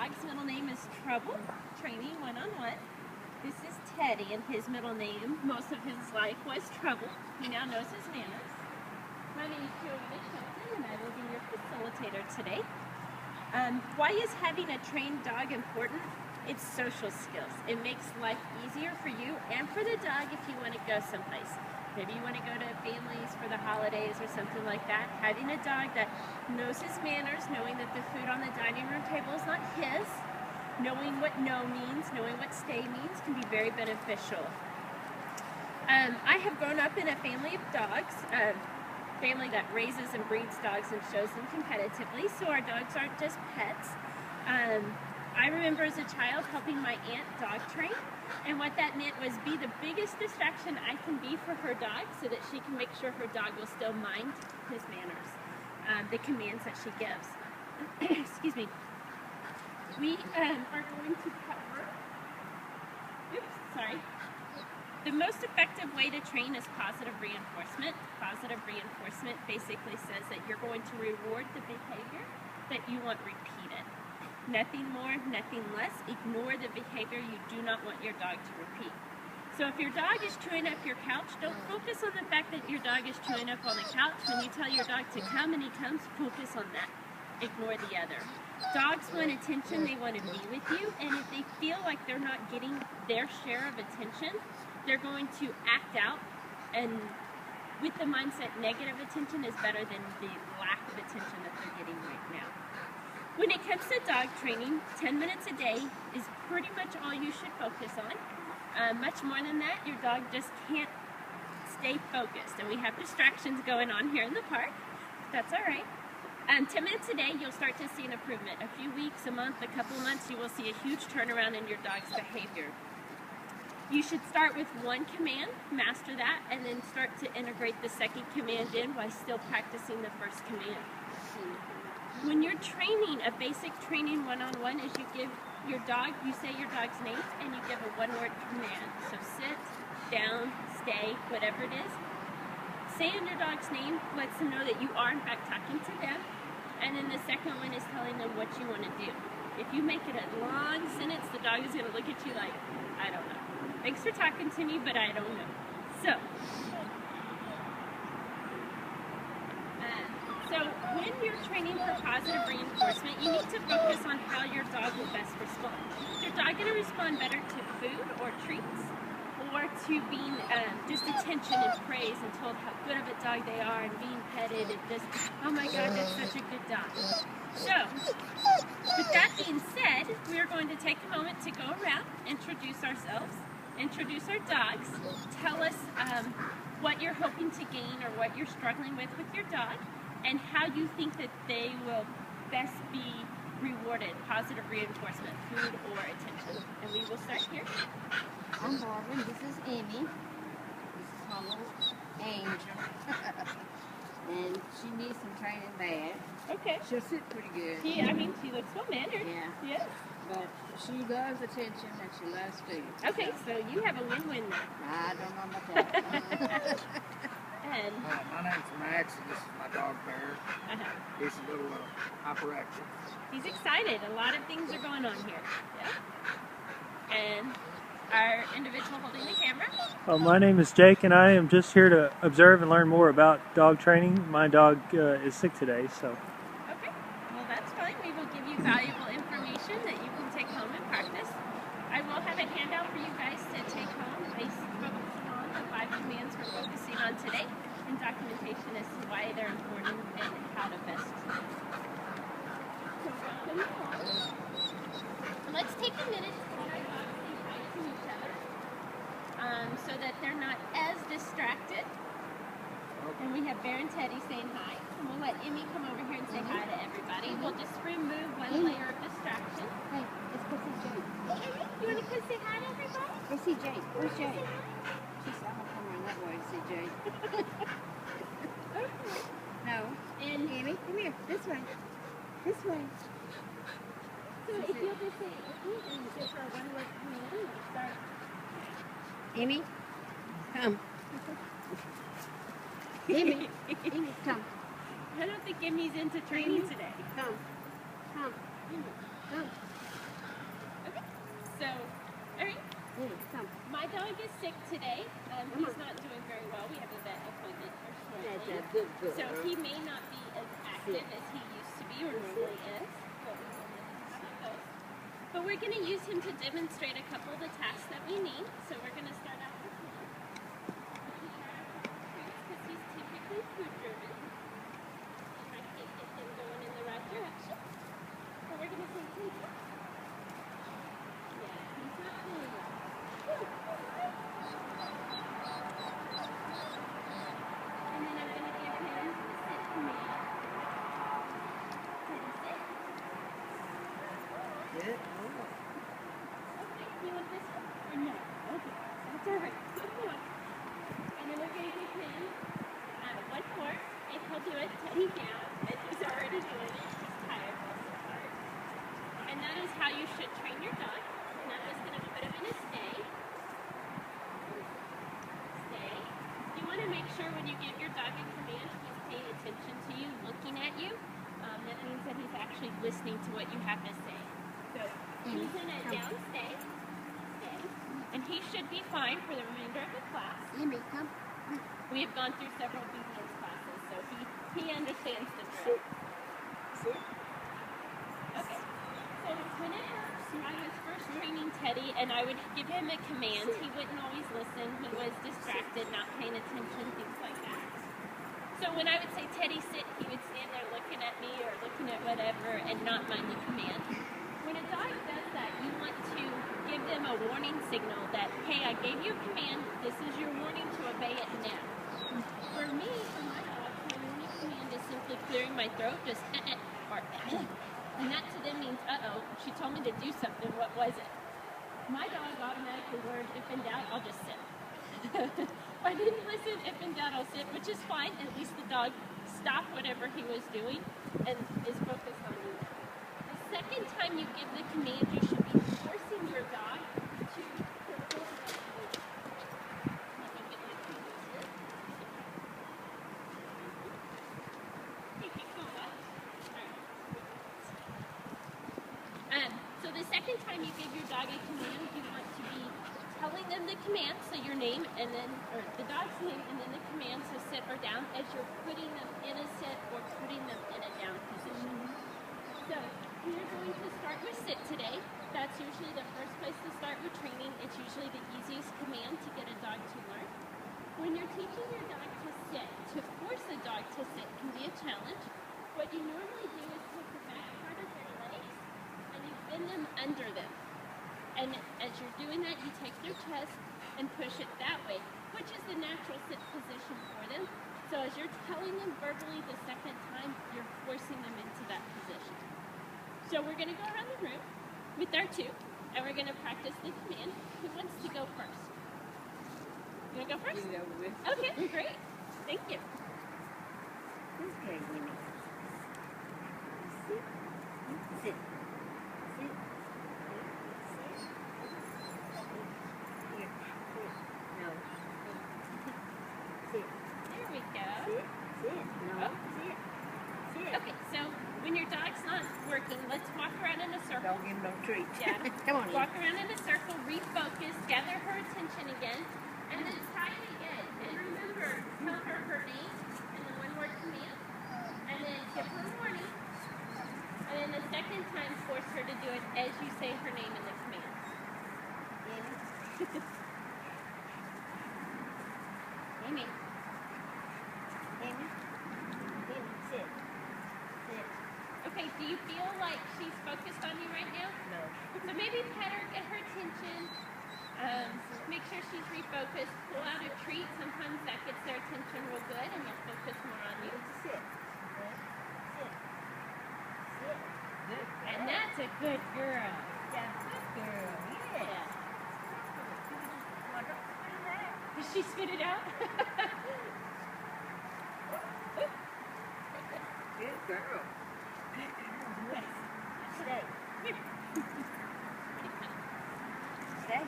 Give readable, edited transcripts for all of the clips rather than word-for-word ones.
dog's middle name is Trouble, training one-on-one. This is Teddy, and his middle name, most of his life, was Trouble. He now knows his manners. My name is Joanna, Shelton, and I will be your facilitator today. Why is having a trained dog important? It's social skills. It makes life easier for you and for the dog if you want to go someplace. Maybe you want to go to families for the holidays or something like that. Having a dog that knows his manners, knowing that the food on the dining room table is not his, knowing what no means, knowing what stay means can be very beneficial. I have grown up in a family of dogs, a family that raises and breeds dogs and shows them competitively, so our dogs aren't just pets. I remember as a child helping my aunt dog train, and what that meant was be the biggest distraction I can be for her dog so that she can make sure her dog will still mind his manners, the commands that she gives. Excuse me. We are going to cover, the most effective way to train is positive reinforcement. Positive reinforcement basically says that you're going to reward the behavior that you want repeated. Nothing more, nothing less. Ignore the behavior you do not want your dog to repeat. So if your dog is chewing up your couch, don't focus on the fact that your dog is chewing up on the couch. When you tell your dog to come and he comes, focus on that. Ignore the other. Dogs want attention, they want to be with you, and if they feel like they're not getting their share of attention, they're going to act out, and with the mindset negative attention is better than the lack of attention that they're getting right now. When it comes to dog training, 10 minutes a day is pretty much all you should focus on. Much more than that, your dog just can't stay focused, and we have distractions going on here in the park. That's all right. 10 minutes a day, you'll start to see an improvement. A few weeks, a month, a couple of months, you will see a huge turnaround in your dog's behavior. You should start with one command, master that, and then start to integrate the second command in while still practicing the first command. When you're training, a basic training one-on-one is you give your dog, you say your dog's name, and you give a one-word command. So sit, down, stay, whatever it is. Saying your dog's name lets them know that you are in fact talking to them, and then the second one is telling them what you want to do. If you make it a long sentence, the dog is going to look at you like, I don't know. Thanks for talking to me, but I don't know. So when you're training for positive reinforcement, you need to focus on how your dog will best respond. Is your dog going to respond better to food or treats, or to being just attention and praise and told how good of a dog they are and being petted and just, oh my God, that's such a good dog. So, with that being said, we are going to take a moment to go around, introduce ourselves, introduce our dogs, tell us what you're hoping to gain or what you're struggling with your dog, and how you think that they will best be rewarded, positive reinforcement, food or attention. And we will start here. I'm Barbara, this is Amy. This is my little angel. And she needs some training bad. Okay. She'll sit pretty good. She looks well mannered. Yeah. Yes. But she loves attention and she loves food. Okay, so you have a win-win there. I don't know about that. And my name's Max, and this is my dog Bear. He's a little hyperactive. He's excited. A lot of things are going on here. Yeah. And our individual holding the camera. My name is Jake, and I am just here to observe and learn more about dog training. My dog is sick today, so. Okay, well that's fine. We will give you valuable information that you can take home and practice. I will have a handout for you guys to take home based on the 5 commands we're focusing on today, and documentation as to why they're important and how to best. Let's take a minute to let our dogs say hi to each other so that they're not as distracted. And we have Bear and Teddy saying hi. And we'll let Emmy come over here and say hi to everybody. We'll just remove one layer of distraction. Hey, let's go see Jake. Hey, Emmy, you want to come say hi to everybody? Go see Jake. Where's Jake? She said, I'm going to come around that way to see Jake. No. And Amy, come here. This way. This way. so if you'll just say, and give her one word command, we'll start. Amy, come. Amy, come. I don't think Emmy's into training today. Come. Come. Come. dog is sick today. He's not doing very well. We have a vet appointment shortly. That's a good girl. So he may not be as active as he used to be or normally is. But we will see how it goes. But we're going to use him to demonstrate a couple of the tasks that we need. So we're going to start out with him. Because he's typically food driven. Try to get him going in the right direction. So we're going to say, yeah, he's not doing well. And then I'm going to give him the sit command. Sit. Good. Okay, you want this one? Or no? Okay, that's all right. Good boy. And then we're going to give him one more. If he'll do it, Teddy down. And he's already doing it. He's tired, bless his heart. And that is how you should train your dog. And I'm just going to put him in a stay. Stay. You want to make sure when you give your dog a command, he's paying attention to you, looking at you. That means that he's actually listening to what you have to say. So he's in a down stay. Stay. And he should be fine for the remainder of the class. Amy, come. We have gone through several obedience classes, so he understands the drill. Sit. Okay. So whenever I was first training Teddy and I would give him a command, he wouldn't always listen. He was distracted, not paying attention, things like that. So when I would say, Teddy, sit, he would stand there looking at me or looking at whatever and not mind the command. When a dog does that, you want to give them a warning signal that, hey, I gave you a command, this is your warning to obey it now. For me, for my dog, my warning command is simply clearing my throat, just or and that to them means, uh-oh, she told me to do something, what was it? My dog automatically learned, if in doubt, I'll just sit. If I didn't listen, if in doubt, I'll sit, which is fine. At least the dog stopped whatever he was doing and is focused on you. The second time you give the command, you should be forcing your dog to perform that command. Let me get my fingers here. Thank you so much. All right. So the second time you give your dog a command, you want to be telling them the command, so your name and then, or the dog's name and then the command, so sit or down, as you're putting them in a sit or putting them in a down position. So we're going to start with sit today. That's usually the first place to start with training. It's usually the easiest command to get a dog to learn. When you're teaching your dog to sit, to force a dog to sit can be a challenge. What you normally do is take the back part of their legs and you bend them under them. And as you're doing that, you take their chest and push it that way, which is the natural sit position for them. So as you're telling them verbally the second time, you're forcing them into that position. So we're going to go around the room with our two, and we're going to practice the command. Who wants to go first? You want to go first? Okay, great. Thank you. Okay, Amy. Sit. Sit. Sit. No. Sit. There we go. Sit. Sit. No. Oh. Sit. Sit. Okay, so when your dog's not working, let's walk around in a circle. Don't give him no treat. Yeah. Come on, Walk around in a circle, refocus, gather her attention again, and then try it again. And remember, tell her her name and the one-word command, and then give her a warning. And then the second time, force her to do it as you say her name and the command. Amy. Amy. Amy. Amy, sit. Sit. Okay, do you feel like she's focused on you right now? No. So maybe pet her, get her attention, make sure she's refocused, pull out a treat. Sometimes that gets their attention real good and they'll focus more on you. Sit. Sit. Sit. Good. And that's a good girl. Yeah, good girl. Yeah. Did she spit it out? Good girl. Yes. Stay. Stay.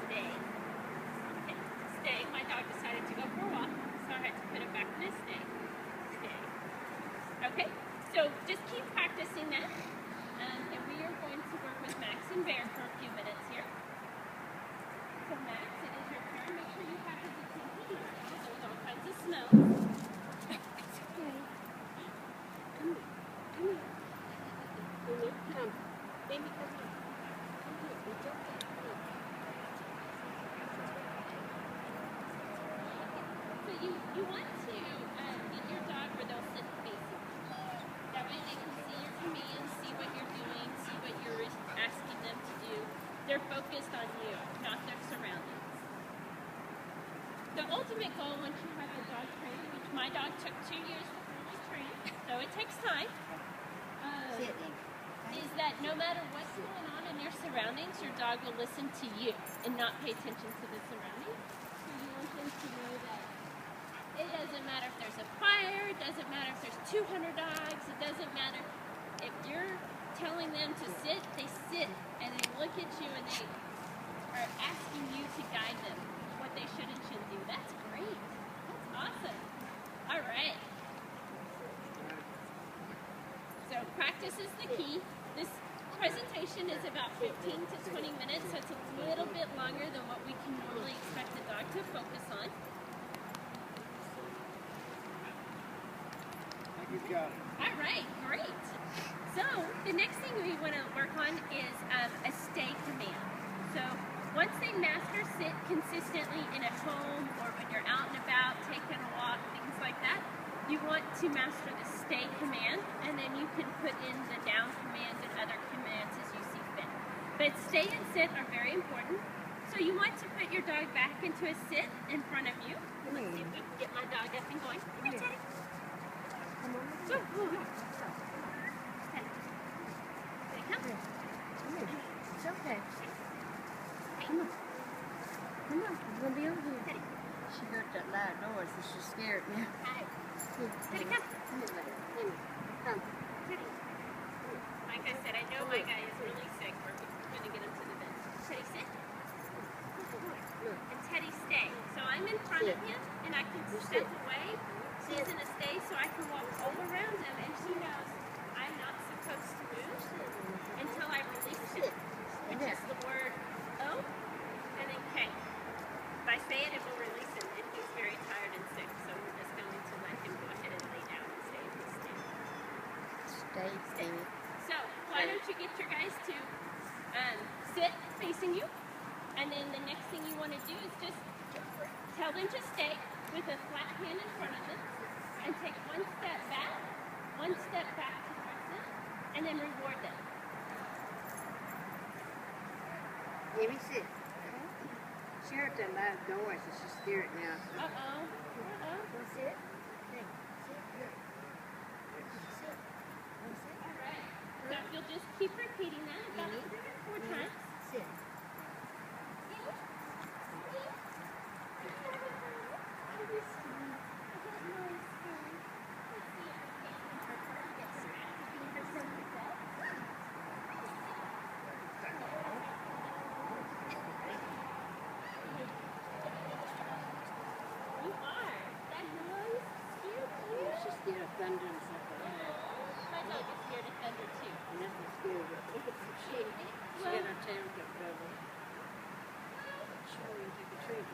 Stay. Okay. Stay. My dog decided to go for a walk, so I had to put him back in his stay. Stay. Okay. So just keep practicing that. And we are going to work with Max and Bear for a few minutes here. So Max, it is your turn. Make sure you package the tinky. There's all kinds of smells. It's okay. Come here. Come here. Baby, come. Baby, come here. Come here. It's okay. Come here. So you want to get your dog where they'll sit facing. That way they can see your commands, see what you're doing, see what you're asking them to do. They're focused on you, not their surroundings. The ultimate goal once you have a dog trained, which my dog took 2 years to fully train, so it takes time, is that no matter what's going on in your surroundings, your dog will listen to you and not pay attention to the surroundings. So you want them to know that it doesn't matter if there's a fire, it doesn't matter if there's 200 dogs, it doesn't matter if you're telling them to sit, they sit and they look at you and they are asking you to guide them what they should and shouldn't do. That's great. That's awesome. All right. So practice is the key. This presentation is about 15 to 20 minutes, so it's a little bit longer than what we can normally expect the dog to focus on. You got it. All right, great. So the next thing we want to work on is a stay command. So once they master sit consistently in a home or when you're out and about, taking a walk, things like that, you want to master the stay command, and then you can put in the down commands and other commands as you see fit. But stay and sit are very important. So you want to put your dog back into a sit in front of you. Let's see if we can get my dog up and going. Come here, Teddy. Go. It's okay. Come on. Come on. We're going to be over here. She heard that loud noise and she's scared now. Teddy, come. Come here, baby. Come. Teddy. Like I said, I know my guy is really sick. We're going to get him to the vet. Teddy, sit. And Teddy, stay. So I'm in front of him and I can step away. He's in a stay so I can walk all around him and she knows I'm not supposed to move until I release him, which is the word O and then K. If I say it, it will release him, and he's very tired and sick, so we're just going to let him go ahead and lay down and stay in his stay. Stay. So why don't you get your guys to sit facing you, and then the next thing you want to do is just tell them to stay with a flat hand in front of them, and take one step back towards them, and then reward them. Baby, sit. She heard that loud noise and she's scared now. Uh-oh. Sit. All right. So you'll just keep repeating that about 3 or 4 times. Sit. Thunder and stuff like that. My dog is scared of thunder too. And that's what's scared of it. She got her tail cut over. She won't take a tree.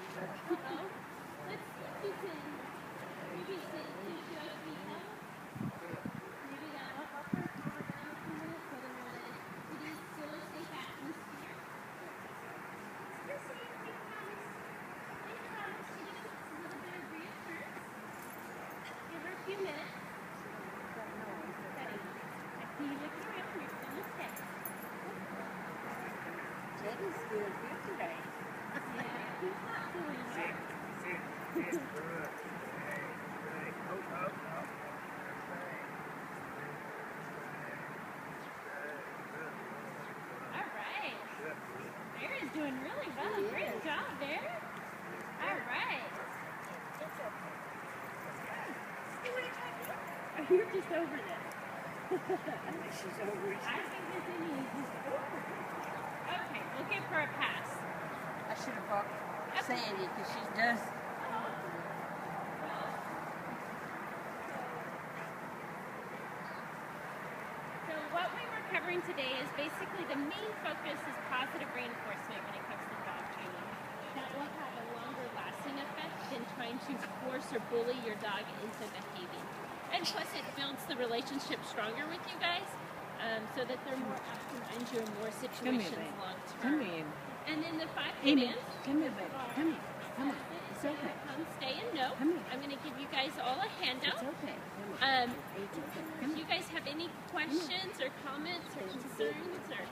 Uh-oh. Let's see if you can. Maybe you can do a help. Maybe that'll help her calm her down a few minutes. So then we'll let it. We do still a safe atmosphere. Still safe. They promise. She needs a little bit of reassurance. Give her a few minutes. Can you look around? You're still in stay. Teddy's good here today. Yeah, he's not feeling well. Sit. Good. Hey. Oh. All right. Bear is doing really well. Great job, Bear. All right. Oh, you're just over this. She's over it. I think this is easy. Okay, we'll give her a pass. I should have brought Sandy because she does. covering today is basically the main focus is positive reinforcement when it comes to dog training. That will have a longer lasting effect than trying to force or bully your dog into behaving. And plus it builds the relationship stronger with you guys so that they're more apt to mind you in more situations long term. Come here. And then the 5 Amy, commands. come here, baby. Come here. Come on. It's okay. Come, stay, and no. Come here. I'm going to give you guys all a handout. It's okay. Come on. Do you guys have any questions or comments or concerns, or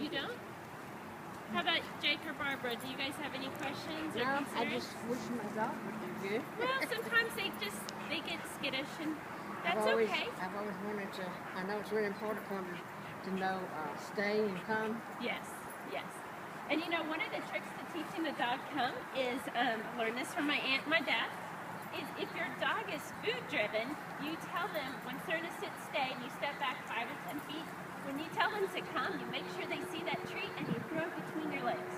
you don't? How about Jake or Barbara? Do you guys have any questions or No, concerns? I just wish my dog would do good. Well, sometimes they get skittish, and that's okay. I've always wanted to. I know it's really important for them to know stay and come. Yes, yes. And you know, one of the tricks to teaching the dog come is, I learned this from my aunt and my dad, is if your dog is food driven, you tell them when they're going to sit stay and you step back 5 or 10 feet, when you tell them to come, you make sure they see that treat and you throw it between your legs.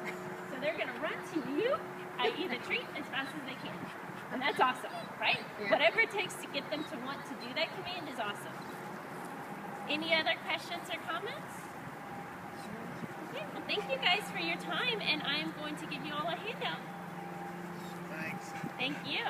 So they're going to run to you, i.e. the treat, as fast as they can. And that's awesome, right? Yeah. Whatever it takes to get them to want to do that command is awesome. Any other questions or comments? Okay, well thank you guys for your time, and I'm going to give you all a handout. Thanks. Thank you.